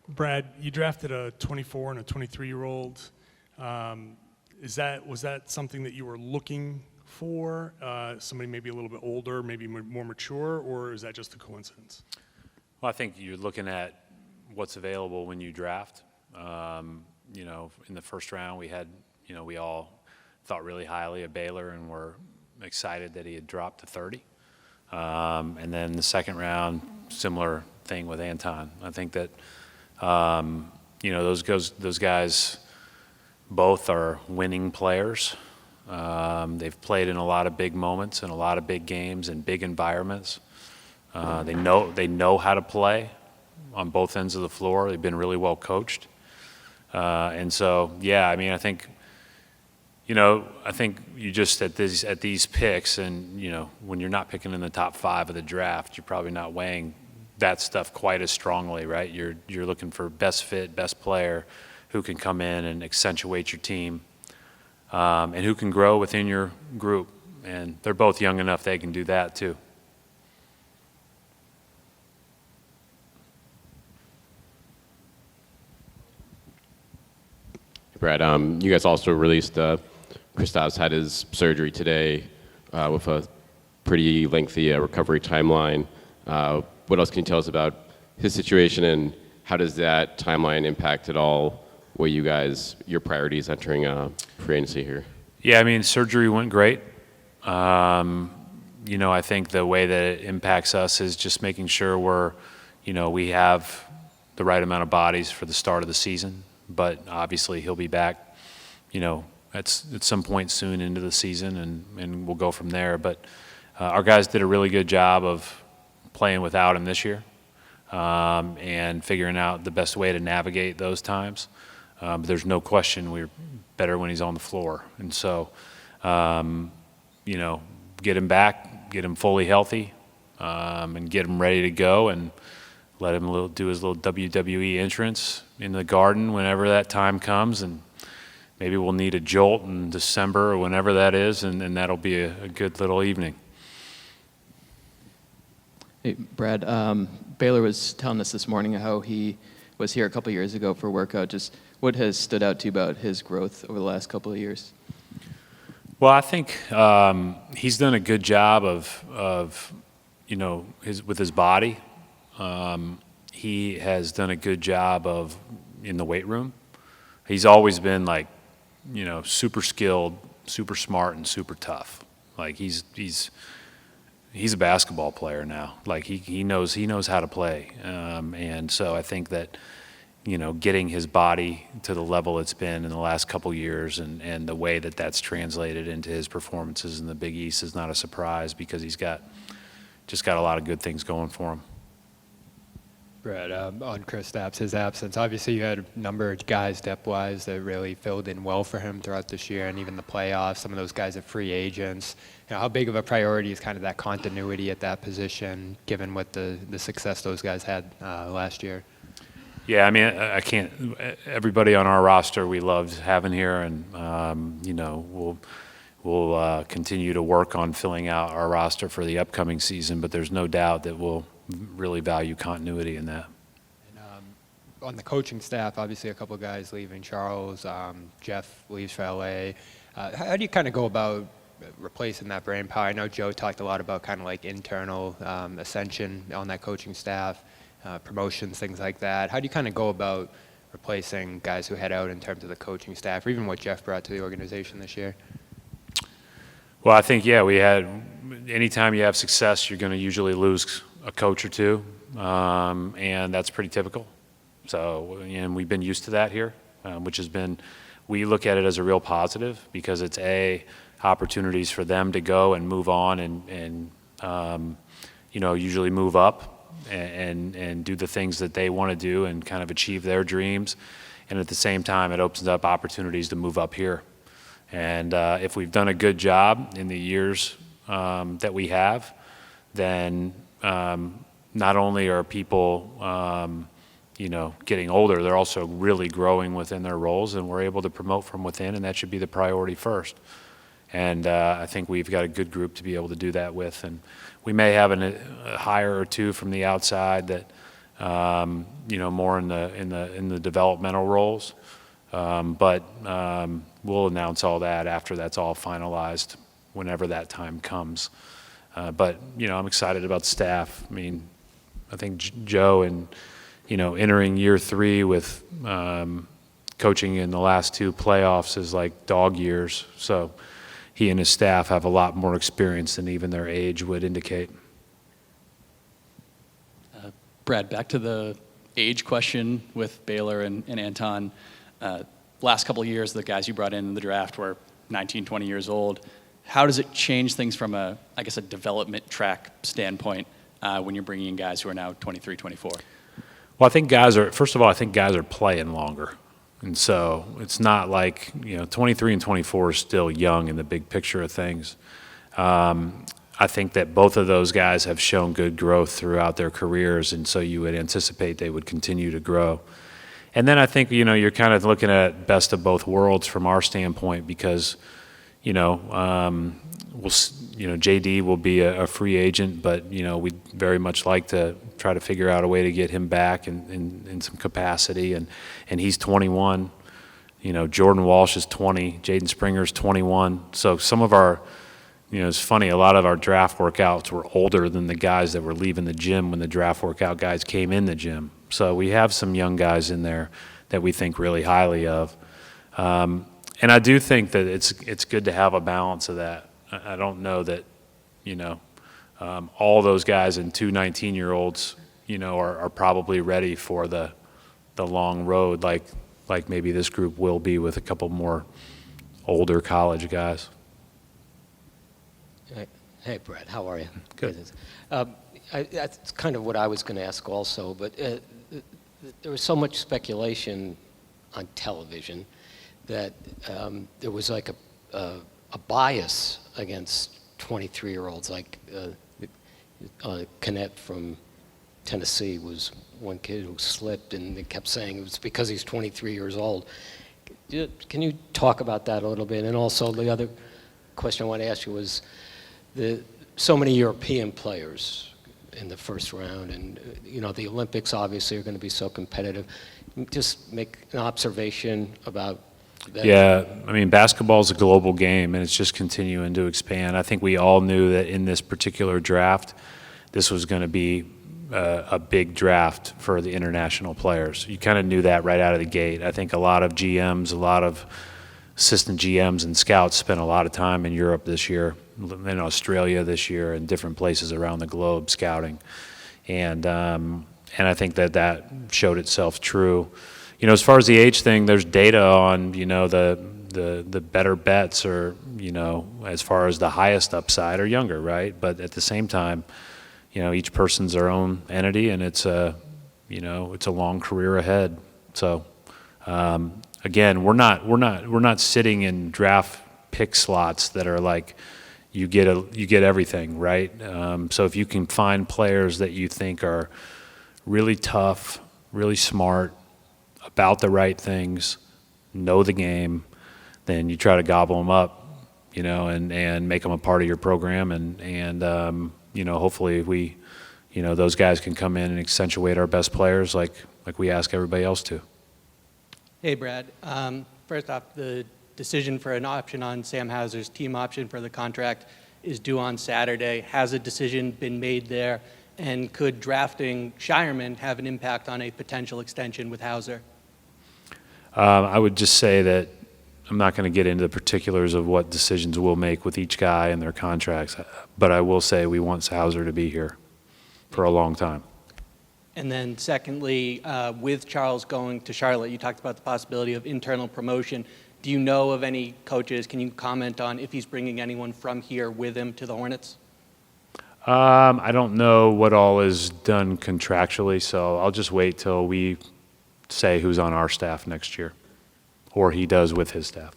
Brad, you drafted a 24 and a 23-year-old. Was that something that you were looking for? Somebody maybe a little bit older, maybe more mature, or is that just a coincidence? Well, I think you're looking at what's available when you draft. In the first round, we all thought really highly of Baylor and were excited that he had dropped to 30. And then the second round, similar thing with Anton. I think that, those guys both are winning players. They've played in a lot of big moments and a lot of big games and big environments. They know how to play on both ends of the floor. They've been really well coached. And so, I think you just at these picks, and when you're not picking in the top 5 of the draft, you're probably not weighing that stuff quite as strongly, right? You're looking for best fit, best player who can come in and accentuate your team, and who can grow within your group. And they're both young enough they can do that too. Brad, you guys also released Kristaps had his surgery today with a pretty lengthy recovery timeline. What else can you tell us about his situation, and how does that timeline impact at all your priorities entering free agency here? Yeah, surgery went great. I think the way that it impacts us is just making sure we have the right amount of bodies for the start of the season. But obviously he'll be back, at some point soon into the season, and we'll go from there. But our guys did a really good job of playing without him this year, and figuring out the best way to navigate those times. But there's no question we're better when he's on the floor. And so, get him back, get him fully healthy, and get him ready to go, and let him do his little WWE entrance in the Garden whenever that time comes, and maybe we'll need a jolt in December or whenever that is, and that'll be a good little evening. Hey, Brad, Baylor was telling us this morning how he was here a couple years ago for a workout. Just what has stood out to you about his growth over the last couple of years? Well, I think he's done a good job of with his body. He has done a good job in the weight room. He's always been super skilled, super smart, and super tough. He's a basketball player now. He knows how to play. And so I think that, getting his body to the level it's been in the last couple years, and the way that that's translated into his performances in the Big East is not a surprise, because he's got a lot of good things going for him. Brad, on Kristaps, his absence, obviously you had a number of guys depth-wise that really filled in well for him throughout this year and even the playoffs. Some of those guys are free agents. How big of a priority is kind of that continuity at that position, given what the success those guys had last year? Yeah, I can't. Everybody on our roster we loved having here, and we'll continue to work on filling out our roster for the upcoming season. But there's no doubt that we'll really value continuity in that. And, on the coaching staff, obviously a couple of guys leaving. Charles, Jeff leaves for LA. How do you kind of go about replacing that brain power? I know Joe talked a lot about kind of internal ascension on that coaching staff, promotions, things like that. How do you kind of go about replacing guys who head out in terms of the coaching staff, or even what Jeff brought to the organization this year? Well, I think, anytime you have success, you're going to usually lose a coach or two, and that's pretty typical. So, and we've been used to that here, which has been, we look at it as a real positive, because it's opportunities for them to go and move on and usually move up and do the things that they want to do and kind of achieve their dreams. And at the same time, it opens up opportunities to move up here. And if we've done a good job in the years that we have, then not only are people, getting older, they're also really growing within their roles, and we're able to promote from within, and that should be the priority first. And I think we've got a good group to be able to do that with. And we may have a hire or two from the outside that more in the developmental roles. But we'll announce all that after that's all finalized, whenever that time comes. But I'm excited about the staff. I mean, I think Joe and entering year 3 with coaching in the last 2 playoffs is like dog years. So he and his staff have a lot more experience than even their age would indicate. Brad, back to the age question with Baylor and Anton. Last couple of years, the guys you brought in the draft were 19, 20 years old. How does it change things from a development track standpoint when you're bringing in guys who are now 23, 24? Well, I think guys are playing longer. And so it's not like, 23 and 24 is still young in the big picture of things. I think that both of those guys have shown good growth throughout their careers, and so you would anticipate they would continue to grow. And then I think, you're kind of looking at best of both worlds from our standpoint because, JD will be a free agent, but, we'd very much like to try to figure out a way to get him back in some capacity. And he's 21. Jordan Walsh is 20. Jaden Springer's 21. So some of our, it's funny, a lot of our draft workouts were older than the guys that were leaving the gym when the draft workout guys came in the gym. So we have some young guys in there that we think really highly of. And I do think that it's good to have a balance of that. I don't know that, all those guys and 2 19-year-olds, are probably ready for the long road like maybe this group will be with a couple more older college guys. Hey, Brett, how are you? Good. That's kind of what I was going to ask also, but there was so much speculation on television that there was like a bias against 23-year-olds, like Kennett from Tennessee was one kid who slipped, and they kept saying it was because he's 23 years old. Can you talk about that a little bit? And also the other question I want to ask you was, so many European players in the first round, and the Olympics obviously are going to be so competitive. Just make an observation about that. Yeah, I mean, basketball is a global game, and it's just continuing to expand. I think we all knew that in this particular draft, this was going to be a big draft for the international players. You kind of knew that right out of the gate. I think a lot of GMs, a lot of assistant GMs and scouts spent a lot of time in Europe this year, in Australia this year, and different places around the globe scouting. And I think that showed itself true. As far as the age thing, there's data on, the better bets are, as far as the highest upside are younger, right? But at the same time, each person's their own entity, and it's a long career ahead. So, again, we're not sitting in draft pick slots that are like, you get everything, right? So if you can find players that you think are really tough, really smart, about the right things, know the game, then you try to gobble them up, and make them a part of your program, and hopefully those guys can come in and accentuate our best players like we ask everybody else to. Hey, Brad. First off, the decision for an option on Sam Hauser's team option for the contract is due on Saturday. Has a decision been made there? And could drafting Scheierman have an impact on a potential extension with Hauser? I would just say that I'm not going to get into the particulars of what decisions we'll make with each guy and their contracts, but I will say we want Hauser to be here for a long time. And then secondly, with Charles going to Charlotte, you talked about the possibility of internal promotion. Do you know of any coaches? Can you comment on if he's bringing anyone from here with him to the Hornets? I don't know what all is done contractually, so I'll just wait till we say who's on our staff next year, or he does with his staff.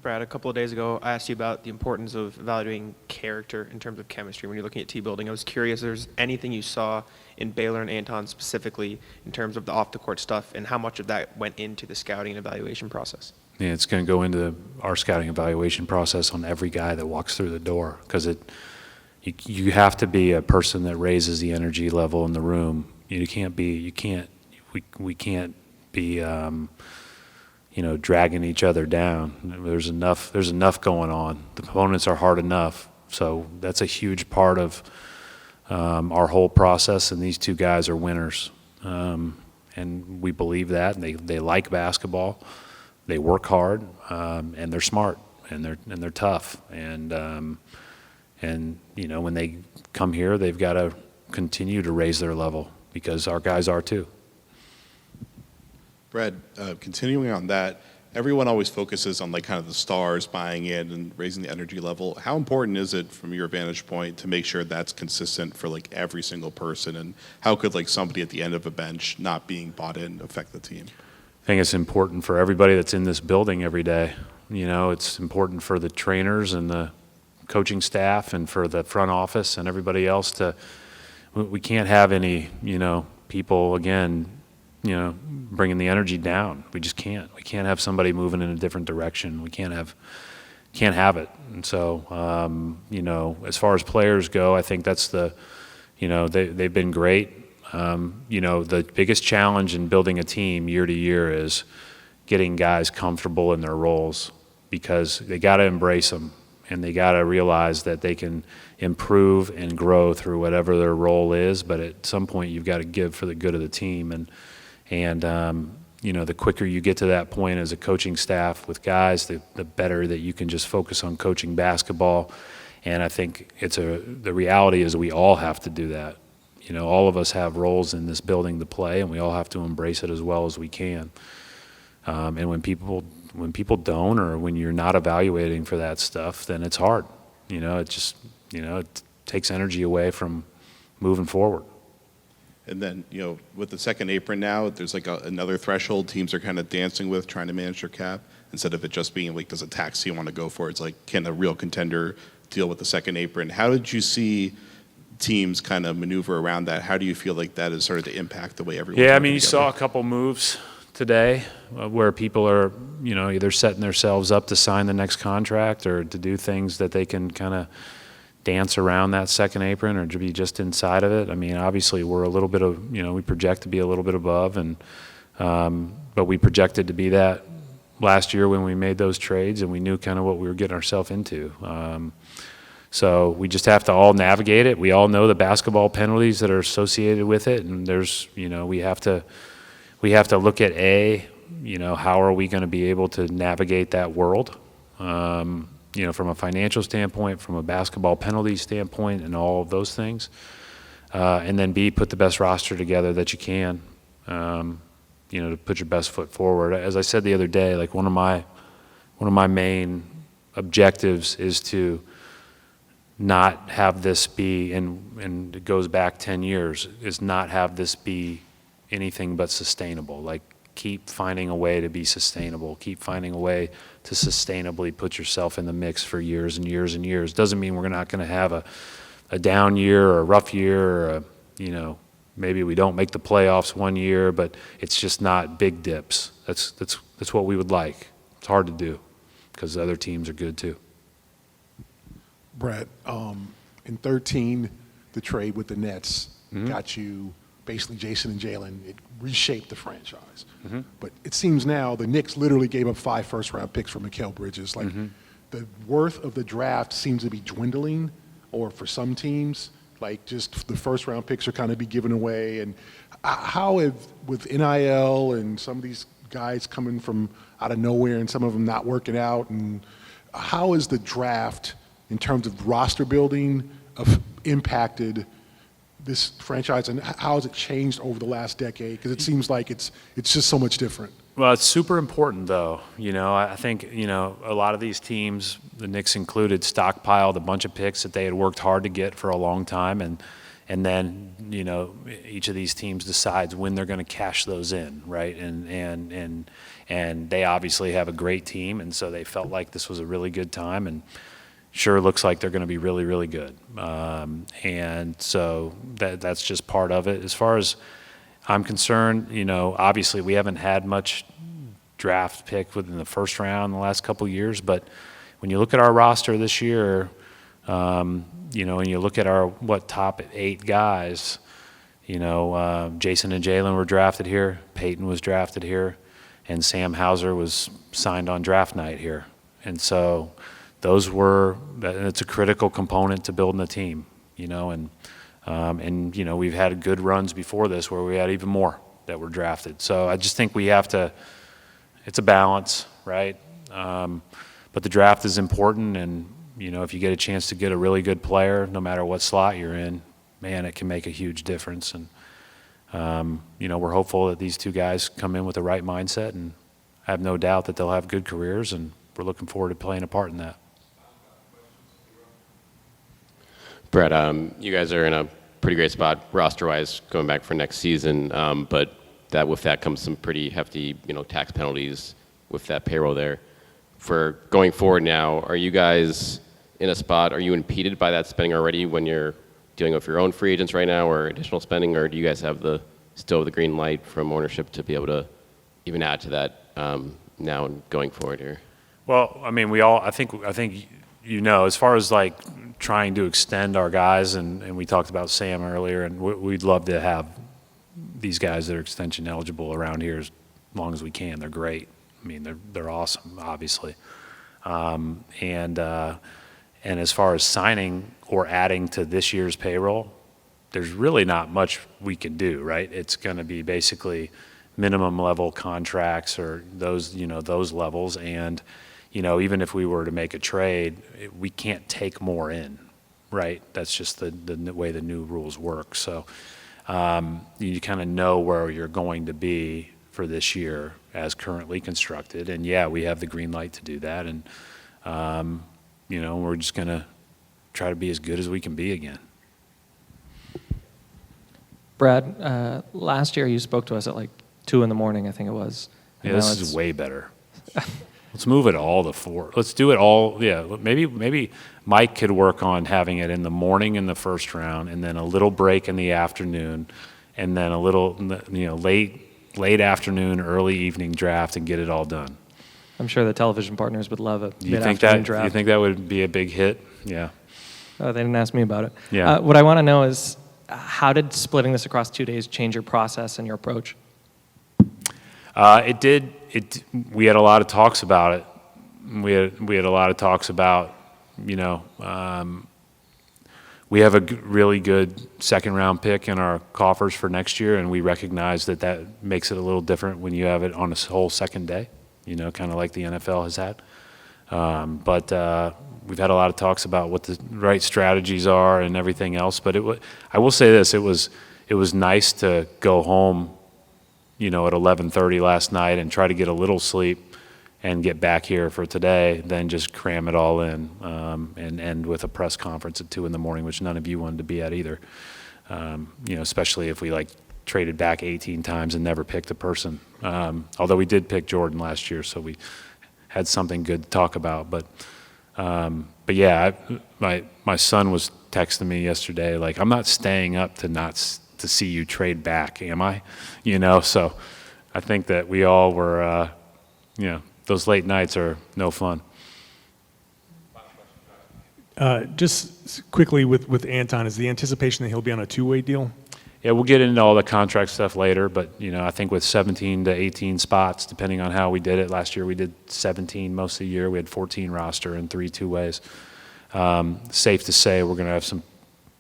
Brad, a couple of days ago, I asked you about the importance of evaluating character in terms of chemistry when you're looking at T-building. I was curious if there's anything you saw in Baylor and Anton specifically in terms of the off-the-court stuff, and how much of that went into the scouting and evaluation process. Yeah, it's going to go into our scouting evaluation process on every guy that walks through the door, because you have to be a person that raises the energy level in the room. We can't be, dragging each other down. There's enough going on. The opponents are hard enough. So that's a huge part of our whole process, and these two guys are winners. And we believe that, and they like basketball. They work hard, and they're smart, and they're tough. And when they come here, they've got to continue to raise their level because our guys are too. Brad, continuing on that, everyone always focuses on like kind of the stars buying in and raising the energy level. How important is it from your vantage point to make sure that's consistent for like every single person? And how could like somebody at the end of a bench not being bought in affect the team? I think it's important for everybody that's in this building every day. It's important for the trainers and the coaching staff and for the front office and everybody else we can't have any, people, again, bringing the energy down. We just can't. We can't have somebody moving in a different direction. We can't have it. And so, as far as players go, I think that's they've been great. The biggest challenge in building a team year to year is getting guys comfortable in their roles because they got to embrace them and they got to realize that they can improve and grow through whatever their role is. But at some point, you've got to give for the good of the team. And the quicker you get to that point as a coaching staff with guys, the better that you can just focus on coaching basketball. And I think the reality is we all have to do that. All of us have roles in this building to play, and we all have to embrace it as well as we can. And when people don't, or when you're not evaluating for that stuff, then it's hard. It takes energy away from moving forward. And then, with the second apron now, there's like another threshold teams are kind of dancing with, trying to manage their cap. Instead of it just being like, does a taxi want to go for it? It's like, can a real contender deal with the second apron? How did you see teams kind of maneuver around that? How do you feel like that is started to impact the way everyone? Yeah, I mean, you saw a couple moves today where people are, either setting themselves up to sign the next contract or to do things that they can kind of dance around that second apron or to be just inside of it. I mean, obviously we're a little bit of, we project to be a little bit above, and but we projected to be that last year when we made those trades, and we knew kind of what we were getting ourselves into. So we just have to all navigate it. We all know the basketball penalties that are associated with it, and there's, we have to look at how are we going to be able to navigate that world, from a financial standpoint, from a basketball penalty standpoint, and all of those things, and then B, put the best roster together that you can, to put your best foot forward. As I said the other day, like one of my main objectives is to not have this be, and it goes back 10 years, is not have this be anything but sustainable. Like, keep finding a way to be sustainable. Keep finding a way to sustainably put yourself in the mix for years and years and years. Doesn't mean we're not going to have a down year or a rough year, or maybe we don't make the playoffs one year, but it's just not big dips. That's what we would like. It's hard to do because the other teams are good too. Brett, in 13, the trade with the Nets got you basically Jason and Jalen. It reshaped the franchise. But it seems now the Knicks literally gave up 5 first-round picks for Mikal Bridges. Like, the worth of the draft seems to be dwindling, or for some teams, like just the first-round picks are kind of be given away. And how with NIL and some of these guys coming from out of nowhere and some of them not working out, and how is the draft in terms of roster building impacted this franchise, and how has it changed over the last decade? Because it seems like it's just so much different. Well, it's super important, though. I think, a lot of these teams, the Knicks included, stockpiled a bunch of picks that they had worked hard to get for a long time, and then, each of these teams decides when they're going to cash those in, right? And they obviously have a great team, and so they felt like this was a really good time, and sure looks like they're going to be really, really good. And so that's just part of it. As far as I'm concerned, obviously we haven't had much draft pick within the first round in the last couple of years, but when you look at our roster this year, You know, and you look at our top 8 guys. You know, Jason and Jalen were drafted here. Peyton was drafted here, and Sam Hauser was signed on draft night here. And so, it's a critical component to building a team. You know, and you know, we've had good runs before this where we had even more that were drafted. So I just think we have to. It's a balance, right? But the draft is important, and you know, if you get a chance to get a really good player, no matter what slot you're in, man, it can make a huge difference. And you know, we're hopeful that these 2 guys come in with the right mindset, and I have no doubt that they'll have good careers, and we're looking forward to playing a part in that. Brett, you guys are in a pretty great spot roster-wise going back for next season, but with that comes some pretty hefty, you know, tax penalties with that payroll there. For going forward now, are you guys in a spot, are you impeded by that spending already when you're dealing with your own free agents right now or additional spending, or do you guys have still the green light from ownership to be able to even add to that now and going forward here? Well, I mean, I think you know, as far as like trying to extend our guys, and we talked about Sam earlier, and we'd love to have these guys that are extension eligible around here as long as we can. They're great. I mean, they're awesome, obviously. And as far as signing or adding to this year's payroll, there's really not much we can do, right? It's going to be basically minimum level contracts or those levels. And, you know, even if we were to make a trade, we can't take more in, right? That's just the way the new rules work. So you kind of know where you're going to be for this year as currently constructed. And, yeah, we have the green light to do that. And, you know, we're just going to try to be as good as we can be again. Brad, last year you spoke to us at like 2 in the morning, I think it was. Yeah, this is way better. Let's move it all to 4. Let's do it all. Yeah, maybe Mike could work on having it in the morning in the first round, and then a little break in the afternoon, and then a little, you know, late afternoon, early evening draft, and get it all done. I'm sure the television partners would love a Do you mid-afternoon draft. Do you think that would be a big hit? Yeah. Oh, they didn't ask me about it. Yeah. What I want to know is, how did splitting this across 2 days change your process and your approach? It did. We had a lot of talks about it. We had a lot of talks about, you know, we have a really good second round pick in our coffers for next year, and we recognize that makes it a little different when you have it on a whole second day, you know, kind of like the NFL has had. But we've had a lot of talks about what the right strategies are and everything else. But I will say this: it was nice to go home, you know, at 11:30 last night and try to get a little sleep and get back here for today, then just cram it all in and end with a press conference at 2 in the morning, which none of you wanted to be at either. You know, especially if we like traded back 18 times and never picked a person. Although we did pick Jordan last year, so we had something good to talk about. But yeah, my son was texting me yesterday like, I'm not staying up to see you trade back, am I? You know, so I think that we all were, you know, those late nights are no fun. Just quickly with Anton, is the anticipation that he'll be on a two-way deal? Yeah, we'll get into all the contract stuff later, but, you know, I think with 17 to 18 spots, depending on how we did it. Last year we did 17 most of the year. We had 14 roster and 3 two-ways. Safe to say we're going to have some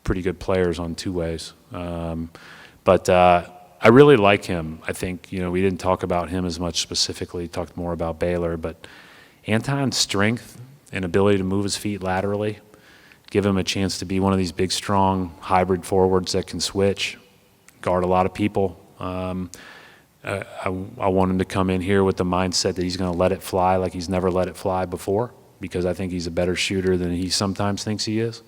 pretty good players on two-ways. But I really like him. I think, you know, we didn't talk about him as much specifically, talked more about Baylor, but Anton's strength and ability to move his feet laterally, give him a chance to be one of these big, strong hybrid forwards that can switch, guard a lot of people. I want him to come in here with the mindset that he's going to let it fly like he's never let it fly before, because I think he's a better shooter than he sometimes thinks he is.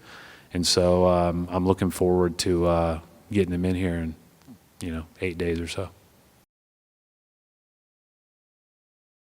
And so I'm looking forward to getting him in here in, you know, 8 days or so.